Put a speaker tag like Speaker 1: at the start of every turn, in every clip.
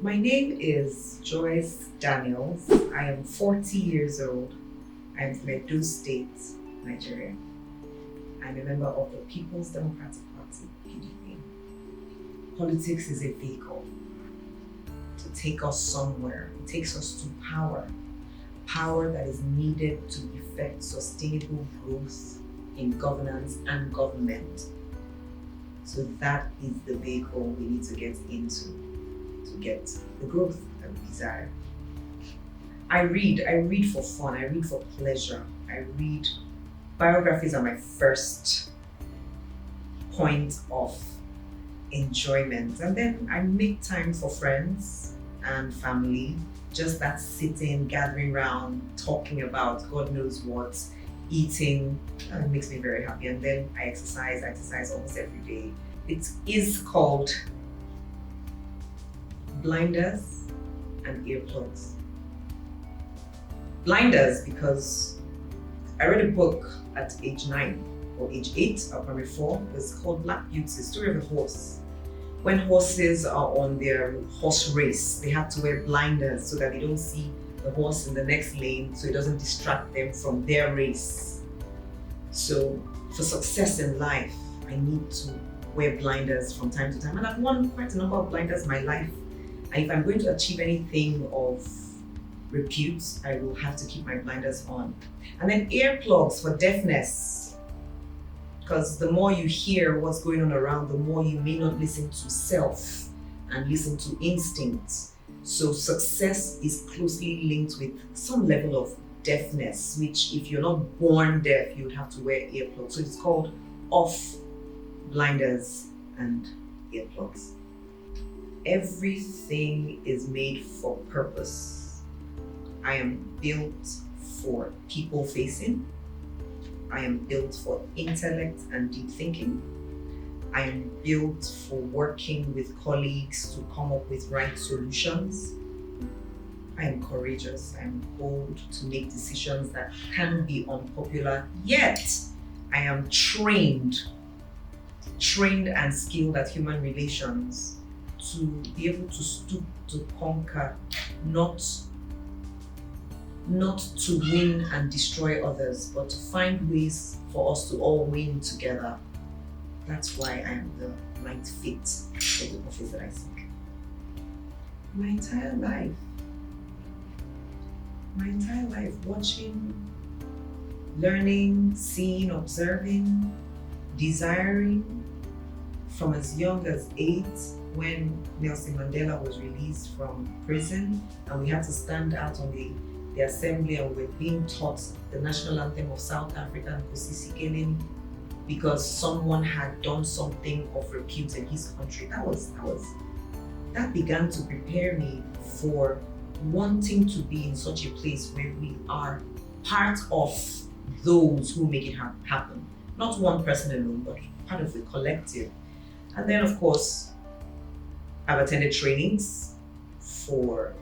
Speaker 1: My name is Joyce Daniels. I am 40 years old. I am from Edo State, Nigeria. I'm a member of the People's Democratic Party, PDP. Politics is a vehicle to take us somewhere. It takes us to power that is needed to effect sustainable growth in governance and government. So that is the vehicle we need to get into to get the growth that we desire. I read for fun, I read for pleasure. Biographies are my first point of enjoyment. And then I make time for friends and family, just that sitting, gathering around, talking about God knows what, eating, it makes me very happy. And then I exercise almost every day. It is called blinders and earplugs. Blinders because I read a book at age 9 or age 8 or primary 4. It's called Black Beauty, the story of a horse. When horses are on their horse race, they have to wear blinders so that they don't see the horse in the next lane, so it doesn't distract them from their race. So for success in life, I need to wear blinders from time to time. And I've worn quite a number of blinders in my life. And if I'm going to achieve anything of repute, I will have to keep my blinders on. And then earplugs for deafness. Because the more you hear what's going on around, the more you may not listen to self and listen to instincts. So success is closely linked with some level of deafness, which if you're not born deaf, you would have to wear earplugs. So it's called off blinders and earplugs. Everything is made for purpose. I am built for people facing. I am built for intellect and deep thinking. I am built for working with colleagues to come up with right solutions. I am courageous. I am bold to make decisions that can be unpopular, yet I am trained and skilled at human relations to be able to stoop to conquer, not to win and destroy others, but to find ways for us to all win together. That's why I am the right fit for the office that I seek. My entire life, watching, learning, seeing, observing, desiring, from as young as 8, when Nelson Mandela was released from prison and we had to stand out on the assembly and we're being taught the national anthem of South Africa, Nkosisikeleni, because someone had done something of repute in his country. That began to prepare me for wanting to be in such a place where we are part of those who make it happen. Not one person alone, but part of the collective. And then, of course, I've attended trainings for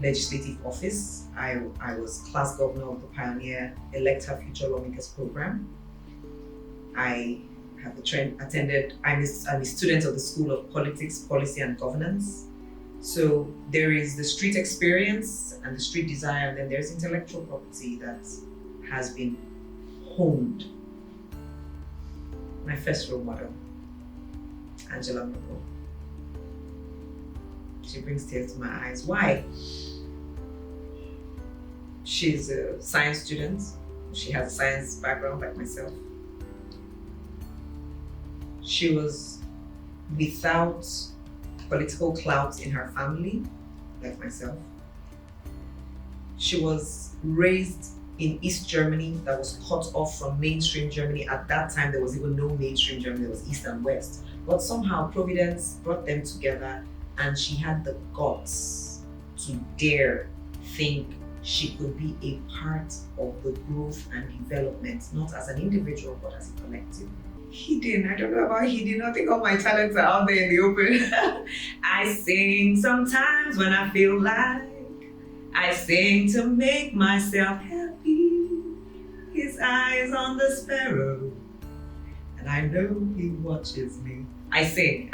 Speaker 1: legislative office. I was class governor of the Pioneer Elect Her Future Lawmakers program. I'm a student of the School of Politics, Policy and Governance. So there is the street experience and the street desire, and then there's intellectual property that has been honed. My first role model, Angela Merkel. She brings tears to my eyes. Why? She's a science student. She has a science background like myself. She was without political clout in her family, like myself. She was raised in East Germany that was cut off from mainstream Germany. At that time, there was even no mainstream Germany, there was East and West. But somehow Providence brought them together and she had the guts to dare think she could be a part of the growth and development, not as an individual, but as a collective. I don't know about hidden. I think all my talents are out there in the open. I sing sometimes when I feel like. I sing to make myself happy. His eyes on the sparrow, and I know he watches me. I sing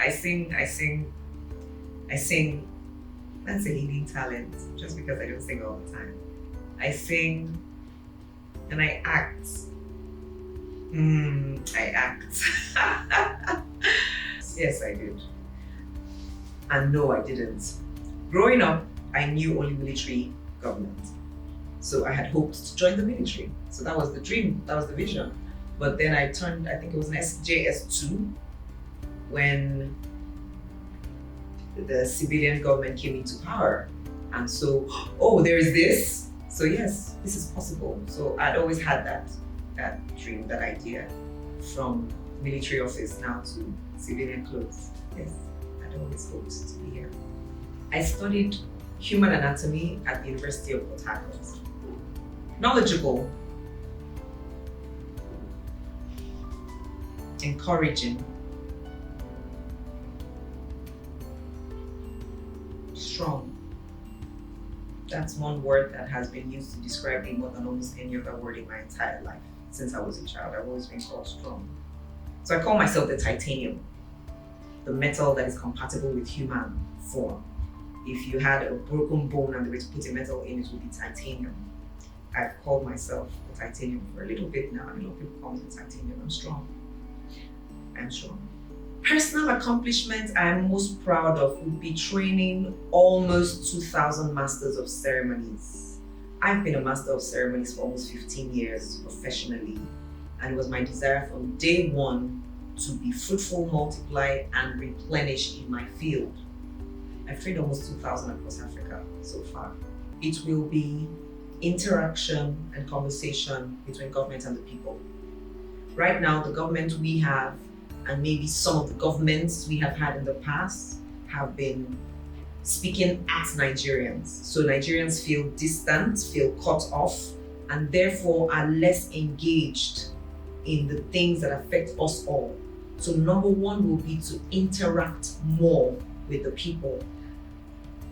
Speaker 1: That's a hidden talent, just because I don't sing all the time. I sing and I act. I act. Yes, I did. And no, I didn't. Growing up, I knew only military government. So I had hoped to join the military. So that was the dream, that was the vision. But then I turned, I think it was an SJS2, when the civilian government came into power. And so, oh, there is this. So yes, this is possible. So I'd always had that dream, that idea, from military office now to civilian clothes. Yes, I'd always hoped to be here. I studied human anatomy at the University of Port Harcourt. Knowledgeable, encouraging, strong. That's one word that has been used to describe me more than almost any other word in my entire life. Since I was a child, I've always been called strong. So I call myself the titanium, the metal that is compatible with human form. If you had a broken bone and they were to put a metal in, it would be titanium. I've called myself the titanium for a little bit now. A lot of people call me the titanium. I'm strong. I'm strong. Personal accomplishments I'm most proud of would be training almost 2,000 Masters of Ceremonies. I've been a Master of Ceremonies for almost 15 years professionally, and it was my desire from day one to be fruitful, multiply, and replenish in my field. I've trained almost 2,000 across Africa so far. It will be interaction and conversation between government and the people. Right now, the government we have, and maybe some of the governments we have had in the past, have been speaking at Nigerians. So Nigerians feel distant, feel cut off, and therefore are less engaged in the things that affect us all. So number one will be to interact more with the people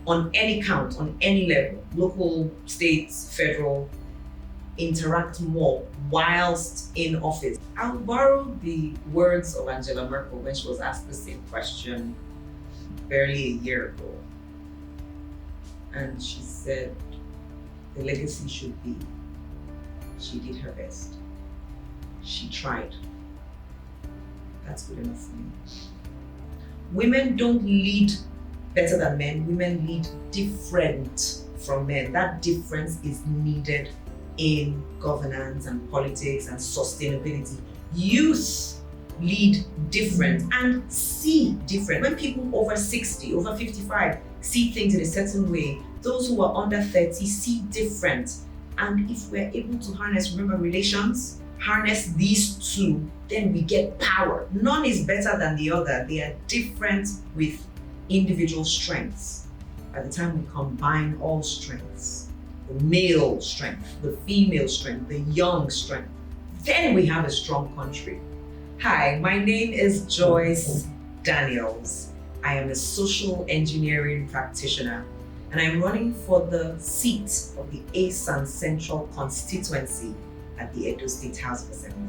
Speaker 1: on any count, on any level, local, states, federal, interact more whilst in office. I'll borrow the words of Angela Merkel when she was asked the same question barely a year ago. And she said, the legacy should be, she did her best. She tried. That's good enough for me. Women don't lead better than men. Women lead different from men. That difference is needed in governance and politics and sustainability. Youth lead different and see different. When people over 60, over 55 see things in a certain way, those who are under 30 see different. And if we're able to harness, remember relations, harness these two, then we get power. None is better than the other. They are different with individual strengths. By the time we combine all strengths, the male strength, the female strength, the young strength, then we have a strong country. Hi, my name is Joyce Daniels. I am a social engineering practitioner, and I'm running for the seat of the Esan Central Constituency at the Edo State House of Assembly.